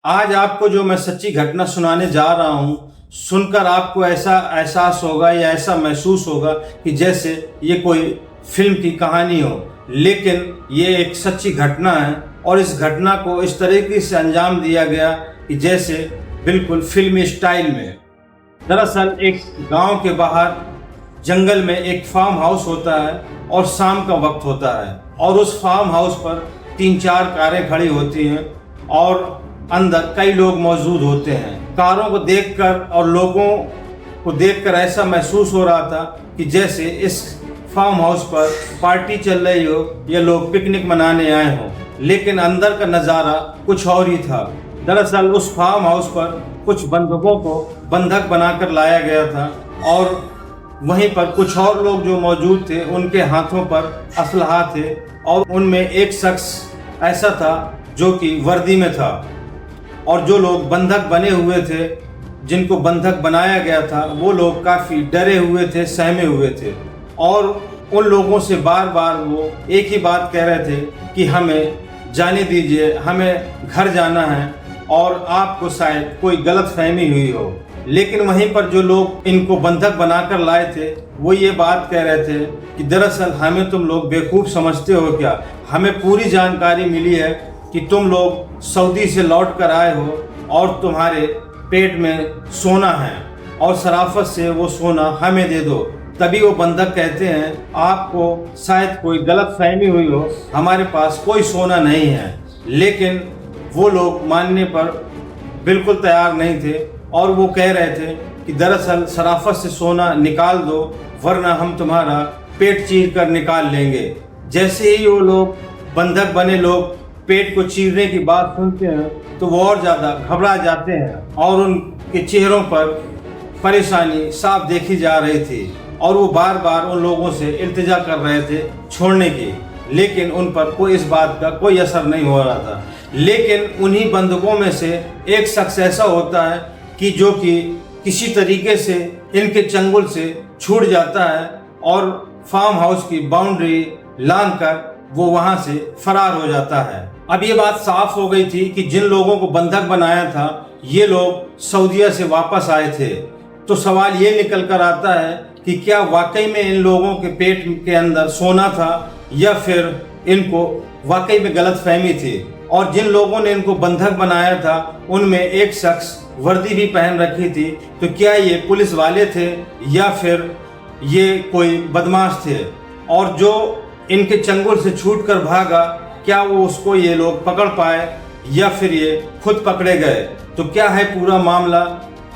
आज आपको जो मैं सच्ची घटना सुनाने जा रहा हूं, सुनकर आपको ऐसा एहसास होगा या ऐसा महसूस होगा कि जैसे ये कोई फिल्म की कहानी हो, लेकिन ये एक सच्ची घटना है और इस घटना को इस तरीके से अंजाम दिया गया कि जैसे बिल्कुल फिल्मी स्टाइल में। दरअसल एक गांव के बाहर जंगल में एक फार्म हाउस होता है और शाम का वक्त होता है और उस फार्म हाउस पर 3-4 कारें खड़ी होती हैं और अंदर कई लोग मौजूद होते हैं। कारों को देखकर और लोगों को देखकर ऐसा महसूस हो रहा था कि जैसे इस फार्म हाउस पर पार्टी चल रही हो या लोग पिकनिक मनाने आए हों, लेकिन अंदर का नज़ारा कुछ और ही था। दरअसल उस फार्म हाउस पर कुछ बंधकों को बंधक बनाकर लाया गया था और वहीं पर कुछ और लोग जो मौजूद थे उनके हाथों पर असलहा थे और उनमें एक शख्स ऐसा था जो कि वर्दी में था और जो लोग बंधक बने हुए थे, जिनको बंधक बनाया गया था, वो लोग काफ़ी डरे हुए थे, सहमे हुए थे और उन लोगों से बार बार वो एक ही बात कह रहे थे कि हमें जाने दीजिए, हमें घर जाना है और आपको शायद कोई गलतफहमी हुई हो। लेकिन वहीं पर जो लोग इनको बंधक बनाकर लाए थे वो ये बात कह रहे थे कि दरअसल हमें तुम लोग बेवकूफ़ समझते हो क्या? हमें पूरी जानकारी मिली है कि तुम लोग सऊदी से लौट कर आए हो और तुम्हारे पेट में सोना है और शराफत से वो सोना हमें दे दो। तभी वो बंधक कहते हैं आपको शायद कोई गलतफहमी हुई हो, हमारे पास कोई सोना नहीं है। लेकिन वो लोग मानने पर बिल्कुल तैयार नहीं थे और वो कह रहे थे कि दरअसल शराफत से सोना निकाल दो वरना हम तुम्हारा पेट चीर कर निकाल लेंगे। जैसे ही वो लोग बंधक बने लोग पेट को चीरने की बात सुनते हैं तो वो और ज़्यादा घबरा जाते हैं और उनके चेहरों पर परेशानी साफ देखी जा रही थी और वो बार बार उन लोगों से इल्तिजा कर रहे थे छोड़ने की, लेकिन उन पर कोई इस बात का कोई असर नहीं हो रहा था। लेकिन उन्हीं बंधकों में से एक शख्स ऐसा होता है कि जो कि किसी तरीके से इनके चंगुल से छूट जाता है और फार्म हाउस की बाउंड्री लांघकर वो वहां से फरार हो जाता है। अब ये बात साफ हो गई थी कि जिन लोगों को बंधक बनाया था ये लोग सऊदीया से वापस आए थे। तो सवाल ये निकल कर आता है कि क्या वाकई में इन लोगों के पेट के अंदर सोना था या फिर इनको वाकई में गलतफहमी थी। और जिन लोगों ने इनको बंधक बनाया था उनमें एक शख्स वर्दी भी पहन रखी थी, तो क्या ये पुलिस वाले थे या फिर ये कोई बदमाश थे और जो इनके चंगुल से छूटकर भागा, क्या वो उसको ये लोग पकड़ पाए या फिर ये खुद पकड़े गए? तो क्या है पूरा मामला,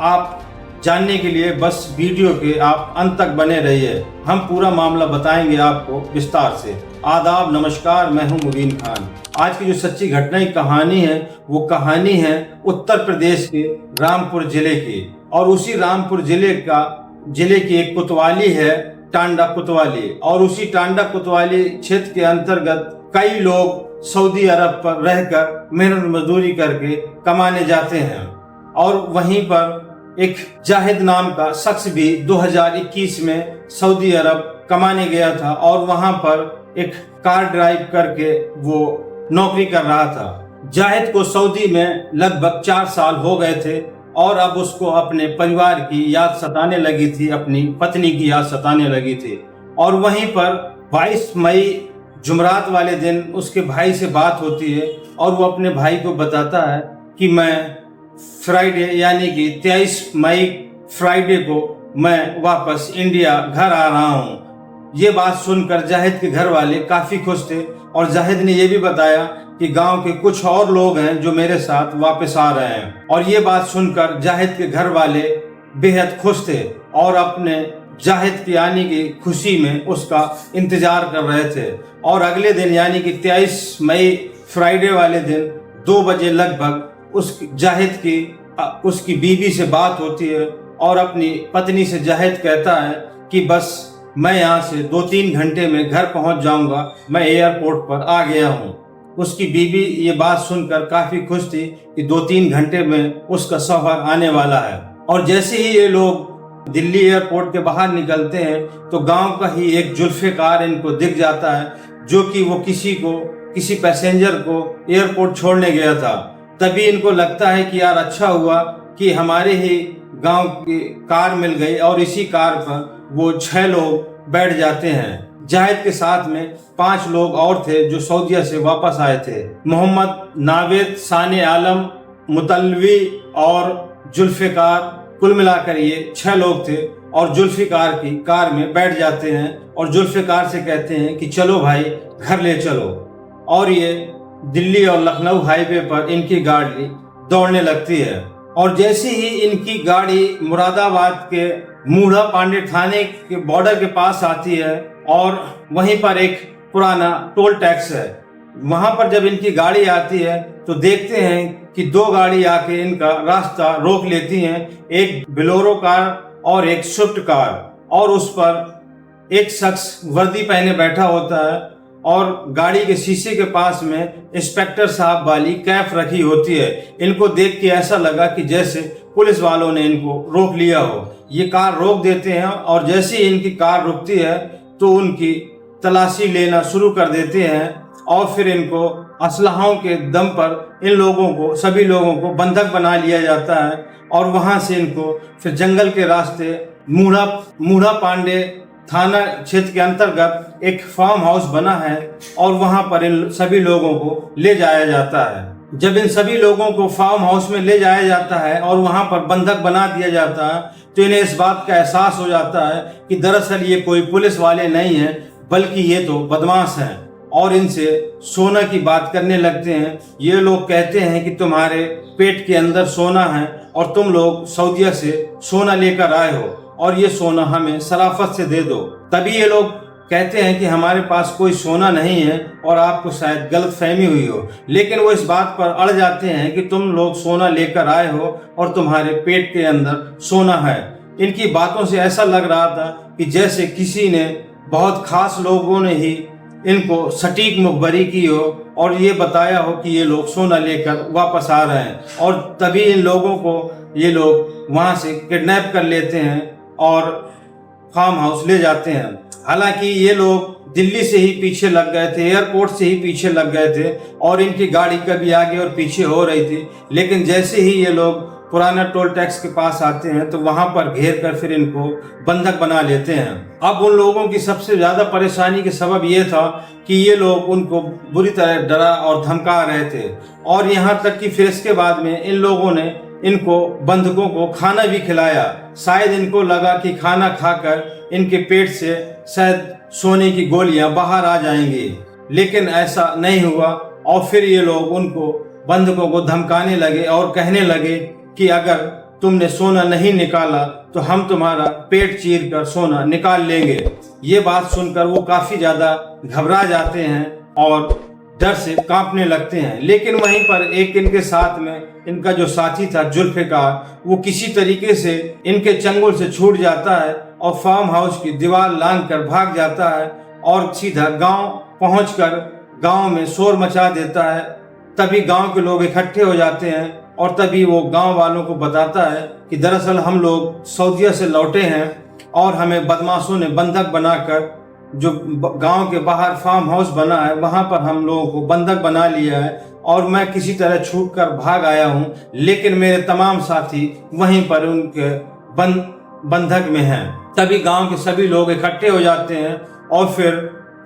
आप जानने के लिए बस वीडियो के आप अंत तक बने रहिए। हम पूरा मामला बताएंगे आपको विस्तार से। आदाब, नमस्कार, मैं हूं मुबीन खान। आज की जो सच्ची घटना की कहानी है वो कहानी है उत्तर प्रदेश के रामपुर जिले की और उसी रामपुर जिले की एक कोतवाली है टांडा कोतवाली और उसी टांडा कोतवाली क्षेत्र के अंतर्गत कई लोग सऊदी अरब पर रहकर मेहनत मजदूरी करके कमाने जाते हैं और वहीं पर एक जाहिद नाम का शख्स भी 2021 में सऊदी अरब कमाने गया था और वहां पर एक कार ड्राइव करके वो नौकरी कर रहा था। जाहिद को सऊदी में लगभग 4 साल हो गए थे और अब उसको अपने परिवार की याद सताने लगी थी, अपनी पत्नी की याद सताने लगी थी। और वहीं पर 22 मई जुमरात वाले दिन उसके भाई से बात होती है और वो अपने भाई को बताता है कि मैं फ्राइडे यानी कि 23 मई फ्राइडे को मैं वापस इंडिया घर आ रहा हूँ। ये बात सुनकर जाहिद के घर वाले काफ़ी खुश थे और जाहिद ने यह भी बताया कि गांव के कुछ और लोग हैं जो मेरे साथ वापस आ रहे हैं। और ये बात सुनकर जाहिद के घर वाले बेहद खुश थे और अपने जाहिद की आने की खुशी में उसका इंतजार कर रहे थे। और अगले दिन यानी कि 23 मई फ्राइडे वाले दिन 2 बजे लगभग उसकी बीवी से बात होती है और अपनी पत्नी से जाहिद कहता है कि बस मैं यहाँ से 2-3 घंटे में घर पहुँच जाऊँगा, मैं एयरपोर्ट पर आ गया हूँ। उसकी बीवी ये बात सुनकर काफ़ी खुश थी कि 2-3 घंटे में उसका शौहर आने वाला है। और जैसे ही ये लोग दिल्ली एयरपोर्ट के बाहर निकलते हैं तो गांव का ही एक जुल्फ़िकार इनको दिख जाता है जो कि वो किसी पैसेंजर को एयरपोर्ट छोड़ने गया था तभी इनको लगता है कि यार अच्छा हुआ कि हमारे ही गांव की कार मिल गई, और इसी कार पर वो 6 लोग बैठ जाते हैं। जाहिद के साथ में 5 लोग और थे जो सऊदीया से वापस आए थे। मोहम्मद, नावेद, साने आलम, मुतलवी और जुल्फिकार, कुल मिलाकर ये 6 लोग थे। और जुल्फिकार की कार में बैठ जाते हैं और जुल्फिकार से कहते हैं कि चलो भाई घर ले चलो। और ये दिल्ली और लखनऊ हाईवे पर इनकी गाड़ी दौड़ने लगती है। और जैसे ही इनकी गाड़ी मुरादाबाद के मूढ़ा पांडे थाने के बॉर्डर के पास आती है, और वहीं पर एक पुराना टोल टैक्स है, वहां पर जब इनकी गाड़ी आती है तो देखते हैं कि 2 गाड़ी आके इनका रास्ता रोक लेती हैं, एक बोलेरो कार और एक स्विफ्ट कार। और उस पर एक शख्स वर्दी पहने बैठा होता है, और गाड़ी के शीशे के पास में इंस्पेक्टर साहब वाली कैप रखी होती है। इनको देख के ऐसा लगा कि जैसे पुलिस वालों ने इनको रोक लिया हो। ये कार रोक देते हैं, और जैसे ही इनकी कार रुकती है तो उनकी तलाशी लेना शुरू कर देते हैं, और फिर इनको असलहाओं के दम पर इन लोगों को, सभी लोगों को बंधक बना लिया जाता है। और वहां से इनको फिर जंगल के रास्ते मूढ़ा पांडे थाना क्षेत्र के अंतर्गत एक फार्म हाउस बना है, और वहां पर इन सभी लोगों को ले जाया जाता है। जब इन सभी लोगों को फार्म हाउस में ले जाया जाता है और वहां पर बंधक बना दिया जाता है, तो इन्हें इस बात का एहसास हो जाता है कि दरअसल ये कोई पुलिस वाले नहीं हैं, बल्कि ये तो बदमाश हैं। और इनसे सोना की बात करने लगते हैं। ये लोग कहते हैं कि तुम्हारे पेट के अंदर सोना है, और तुम लोग सऊदीया से सोना लेकर आए हो, और ये सोना हमें शराफत से दे दो। तभी ये लोग कहते हैं कि हमारे पास कोई सोना नहीं है, और आपको शायद गलतफहमी हुई हो। लेकिन वो इस बात पर अड़ जाते हैं कि तुम लोग सोना लेकर आए हो और तुम्हारे पेट के अंदर सोना है। इनकी बातों से ऐसा लग रहा था कि जैसे किसी ने, बहुत खास लोगों ने ही इनको सटीक मुखबरी की हो और ये बताया हो कि ये लोग सोना लेकर वापस आ रहे हैं। और तभी इन लोगों को ये लोग वहां से किडनैप कर लेते हैं और फार्म हाउस ले जाते हैं। हालांकि ये लोग दिल्ली से ही पीछे लग गए थे, एयरपोर्ट से ही पीछे लग गए थे, और इनकी गाड़ी कभी आगे और पीछे हो रही थी। लेकिन जैसे ही ये लोग पुराना टोल टैक्स के पास आते हैं तो वहां पर घेर कर फिर इनको बंधक बना लेते हैं। अब उन लोगों की सबसे ज्यादा परेशानी के सबब ये था कि ये लोग उनको बुरी तरह डरा और धमका रहे थे, और यहाँ तक कि फिर इसके बाद में इन लोगों ने इनको बंधकों को खाना भी खिलाया। शायद इनको लगा कि खाना खाकर इनके पेट से शायद सोने की गोलियां बाहर आ जाएंगी, लेकिन ऐसा नहीं हुआ। और फिर ये लोग उनको बंधकों को धमकाने लगे और कहने लगे कि अगर तुमने सोना नहीं निकाला तो हम तुम्हारा पेट चीर कर सोना निकाल लेंगे। ये बात सुनकर वो काफी ज्यादा घबरा जाते हैं और डर से कांपने लगते हैं। लेकिन वहीं पर एक इनके साथ में इनका जो साथी था जुल्फिकार, वो किसी तरीके से इनके चंगुल से छूट जाता है और फार्म हाउस की दीवार लांघ कर भाग जाता है और सीधा गांव पहुंचकर गांव में शोर मचा देता है। तभी गांव के लोग इकट्ठे हो जाते हैं और तभी वो गांव वालों को बताता है कि दरअसल हम लोग सऊदीया से लौटे हैं और हमें बदमाशों ने बंधक बनाकर, जो गांव के बाहर फार्म हाउस बना है वहां पर हम लोगों को बंधक बना लिया है और मैं किसी तरह छूटकर भाग आया हूं, लेकिन मेरे तमाम साथी वहीं पर उनके बंधक में हैं। तभी गांव के सभी लोग इकट्ठे हो जाते हैं और फिर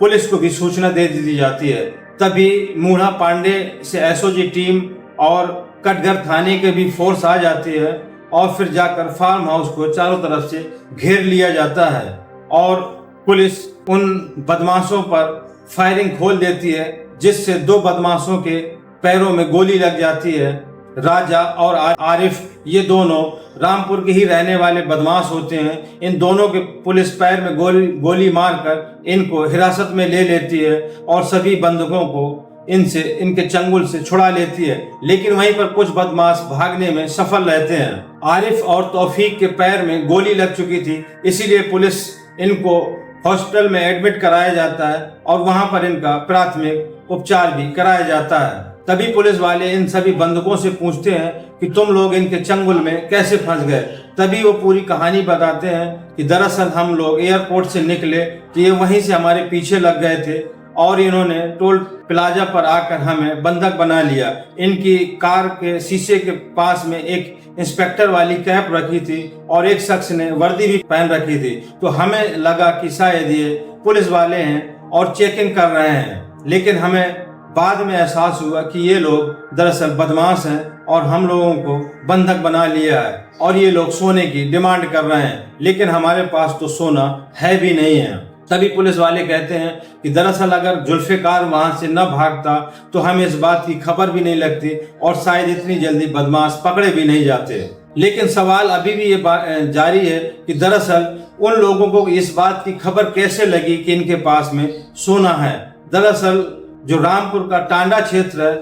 पुलिस को भी सूचना दे दी जाती है। तभी मूढ़ा पांडे से एसओजी टीम और कटघर थाने के भी फोर्स आ जाती है और फिर जाकर फार्म हाउस को चारों तरफ से घेर लिया जाता है और पुलिस उन बदमाशों पर फायरिंग खोल देती है, जिससे 2 बदमाशों के पैरों में गोली लग जाती है। राजा और आरिफ, ये दोनों रामपुर के ही रहने वाले बदमाश होते हैं। इन दोनों के पुलिस पैर में गोली मारकर इनको हिरासत में ले लेती है और सभी बंधकों को इनके चंगुल से छुड़ा लेती है। लेकिन वहीं पर कुछ बदमाश भागने में सफल रहते हैं। आरिफ और तौफीक के पैर में गोली लग चुकी थी, इसीलिए पुलिस इनको हॉस्पिटल में एडमिट कराया जाता है और वहां पर इनका प्राथमिक उपचार भी कराया जाता है। तभी पुलिस वाले इन सभी बंधकों से पूछते हैं कि तुम लोग इनके चंगुल में कैसे फंस गए। तभी वो पूरी कहानी बताते हैं कि दरअसल हम लोग एयरपोर्ट से निकले तो ये वहीं से हमारे पीछे लग गए थे और इन्होंने टोल प्लाजा पर आकर हमें बंधक बना लिया। इनकी कार के शीशे के पास में एक इंस्पेक्टर वाली कैप रखी थी और एक शख्स ने वर्दी भी पहन रखी थी। तो हमें लगा कि शायद ये पुलिस वाले हैं और चेकिंग कर रहे हैं, लेकिन हमें बाद में एहसास हुआ कि ये लोग दरअसल बदमाश हैं और हम लोगों को बंधक बना लिया है और ये लोग सोने की डिमांड कर रहे हैं, लेकिन हमारे पास तो सोना है भी नहीं है। तभी पुलिस वाले कहते हैं कि दरअसल अगर जुल्फिकार वहां से न भागता तो हमें इस बात की खबर भी नहीं लगती और शायद इतनी जल्दी बदमाश पकड़े भी नहीं जाते। लेकिन सवाल अभी भी ये जारी है कि दरअसल उन लोगों को इस बात की खबर कैसे लगी कि इनके पास में सोना है। दरअसल जो रामपुर का टांडा क्षेत्र है,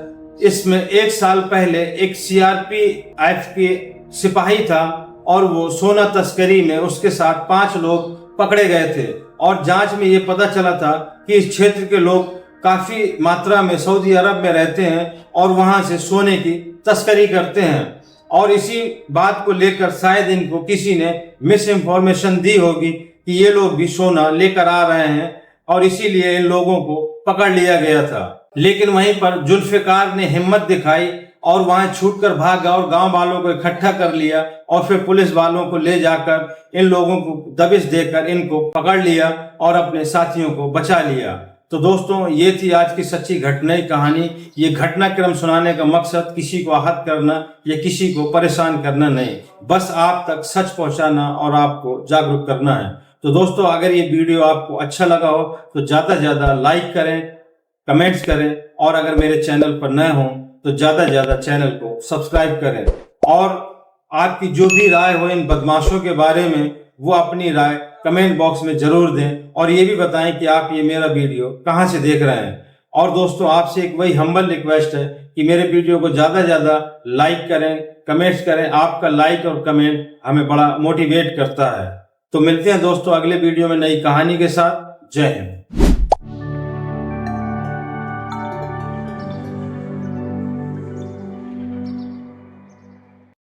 इसमें 1 साल पहले एक CRPF के सिपाही था और वो सोना तस्करी में उसके साथ 5 लोग पकड़े गए थे और जांच में ये पता चला था कि इस क्षेत्र के लोग काफी मात्रा में सऊदी अरब में रहते हैं और वहां से सोने की तस्करी करते हैं और इसी बात को लेकर शायद इनको किसी ने मिस इन्फॉर्मेशन दी होगी कि ये लोग भी सोना लेकर आ रहे हैं और इसीलिए इन लोगों को पकड़ लिया गया था। लेकिन वहीं पर जुल्फिकार ने हिम्मत दिखाई और वहां छूटकर भागा और गांव वालों को इकट्ठा कर लिया और फिर पुलिस वालों को ले जाकर इन लोगों को दबिश देकर इनको पकड़ लिया और अपने साथियों को बचा लिया। तो दोस्तों, ये थी आज की सच्ची घटना की कहानी। ये घटनाक्रम सुनाने का मकसद किसी को आहत करना या किसी को परेशान करना नहीं, बस आप तक सच पहुंचाना और आपको जागरूक करना है। तो दोस्तों, अगर ये वीडियो आपको अच्छा लगा हो तो ज्यादा से ज्यादा लाइक करें, कमेंट्स करें और अगर मेरे चैनल पर नए हों तो ज्यादा से ज्यादा चैनल को सब्सक्राइब करें और आपकी जो भी राय हो इन बदमाशों के बारे में वो अपनी राय कमेंट बॉक्स में जरूर दें और ये भी बताएं कि आप ये मेरा वीडियो कहाँ से देख रहे हैं। और दोस्तों, आपसे एक वही हम्बल रिक्वेस्ट है कि मेरे वीडियो को ज्यादा से ज्यादा लाइक करें, कमेंट्स करें। आपका लाइक और कमेंट हमें बड़ा मोटिवेट करता है। तो मिलते हैं दोस्तों अगले वीडियो में नई कहानी के साथ। जय हिंद।